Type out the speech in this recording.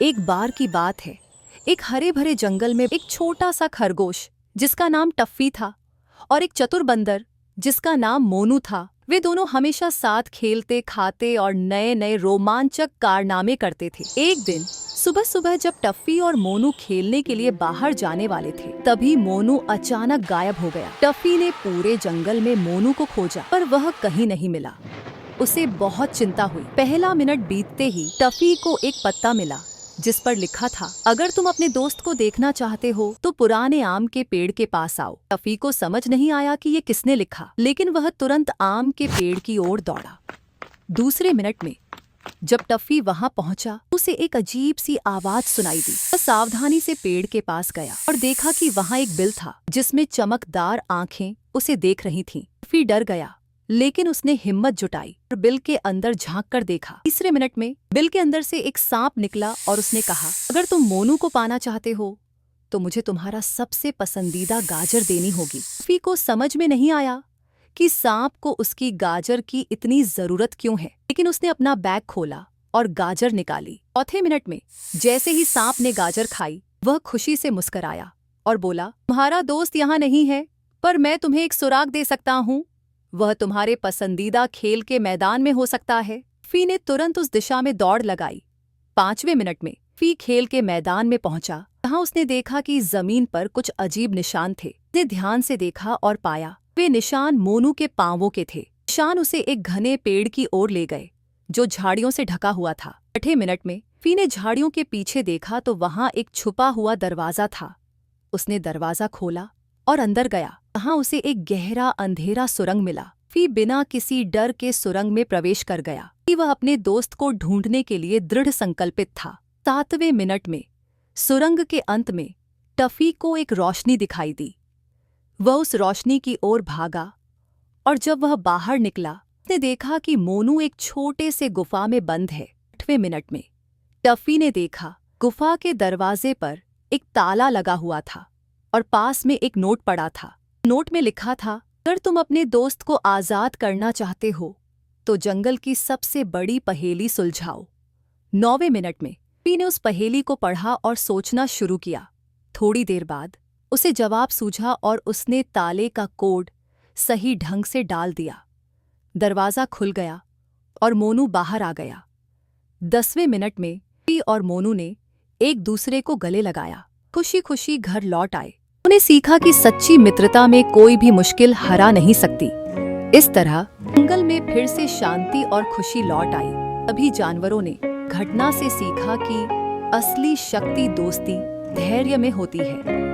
एक बार की बात है। एक हरे भरे जंगल में एक छोटा सा खरगोश जिसका नाम टफ़ी था और एक चतुर बंदर जिसका नाम मोनू था। वे दोनों हमेशा साथ खेलते, खाते और नए नए रोमांचक कारनामे करते थे। एक दिन सुबह सुबह जब टफ़ी और मोनू खेलने के लिए बाहर जाने वाले थे, तभी मोनू अचानक गायब हो गया। टफ़ी ने पूरे जंगल में मोनू को खोजा, पर वह कहीं नहीं मिला। उसे बहुत चिंता हुई। पहला मिनट बीतते ही टफ़ी को एक पत्ता मिला जिस पर लिखा था, अगर तुम अपने दोस्त को देखना चाहते हो तो पुराने आम के पेड़ के पास आओ। टफ़ी को समझ नहीं आया कि ये किसने लिखा, लेकिन वह तुरंत आम के पेड़ की ओर दौड़ा। दूसरे मिनट में जब टफ़ी वहां पहुंचा, उसे एक अजीब सी आवाज सुनाई दी। वह सावधानी से पेड़ के पास गया और देखा कि वहां एक बिल था जिसमें चमकदार आंखें उसे देख रही थीं। टफ़ी डर गया, लेकिन उसने हिम्मत जुटाई और बिल के अंदर झांक कर देखा। तीसरे मिनट में बिल के अंदर से एक सांप निकला और उसने कहा, अगर तुम मोनू को पाना चाहते हो तो मुझे तुम्हारा सबसे पसंदीदा गाजर देनी होगी। टफ़ी को समझ में नहीं आया कि सांप को उसकी गाजर की इतनी जरूरत क्यों है, लेकिन उसने अपना बैग खोला और गाजर निकाली। चौथे मिनट में जैसे ही सांप ने गाजर खाई, वह खुशी से मुस्कुराया और बोला, तुम्हारा दोस्त यहाँ नहीं है, पर मैं तुम्हें एक सुराग दे सकता हूँ। वह तुम्हारे पसंदीदा खेल के मैदान में हो सकता है। टफ़ी ने तुरंत उस दिशा में दौड़ लगाई। 5वें मिनट में टफ़ी खेल के मैदान में पहुंचा, जहां उसने देखा कि जमीन पर कुछ अजीब निशान थे। उसने ध्यान से देखा और पाया वे निशान मोनू के पांवों के थे। निशान उसे एक घने पेड़ की ओर ले गए जो झाड़ियों से ढका हुआ था। 8वें मिनट में टफ़ी ने झाड़ियों के पीछे देखा तो वहां एक छुपा हुआ दरवाजा था। उसने दरवाजा खोला और अंदर गया। वहां उसे एक गहरा अंधेरा सुरंग मिला। टफ़ी बिना किसी डर के सुरंग में प्रवेश कर गया कि वह अपने दोस्त को ढूंढने के लिए दृढ़ संकल्पित था। 7वें मिनट में सुरंग के अंत में टफ़ी को एक रोशनी दिखाई दी। वह उस रोशनी की ओर भागा और जब वह बाहर निकला, उसने देखा कि मोनू एक छोटे से गुफा में बंद है। 8वें मिनट में टफ़ी ने देखा गुफा के दरवाजे पर एक ताला लगा हुआ था और पास में एक नोट पड़ा था। नोट में लिखा था, अगर तुम अपने दोस्त को आज़ाद करना चाहते हो तो जंगल की सबसे बड़ी पहेली सुलझाओ। 9वें मिनट में टफ़ी ने उस पहेली को पढ़ा और सोचना शुरू किया। थोड़ी देर बाद उसे जवाब सूझा और उसने ताले का कोड सही ढंग से डाल दिया। दरवाज़ा खुल गया और मोनू बाहर आ गया। 10वें मिनट में टफ़ी और मोनू ने एक दूसरे को गले लगाया। खुशी खुशी घर लौट आए। उन्हें सीखा कि सच्ची मित्रता में कोई भी मुश्किल हरा नहीं सकती। इस तरह जंगल में फिर से शांति और खुशी लौट आई। सभी जानवरों ने घटना से सीखा कि असली शक्ति दोस्ती, धैर्य में होती है।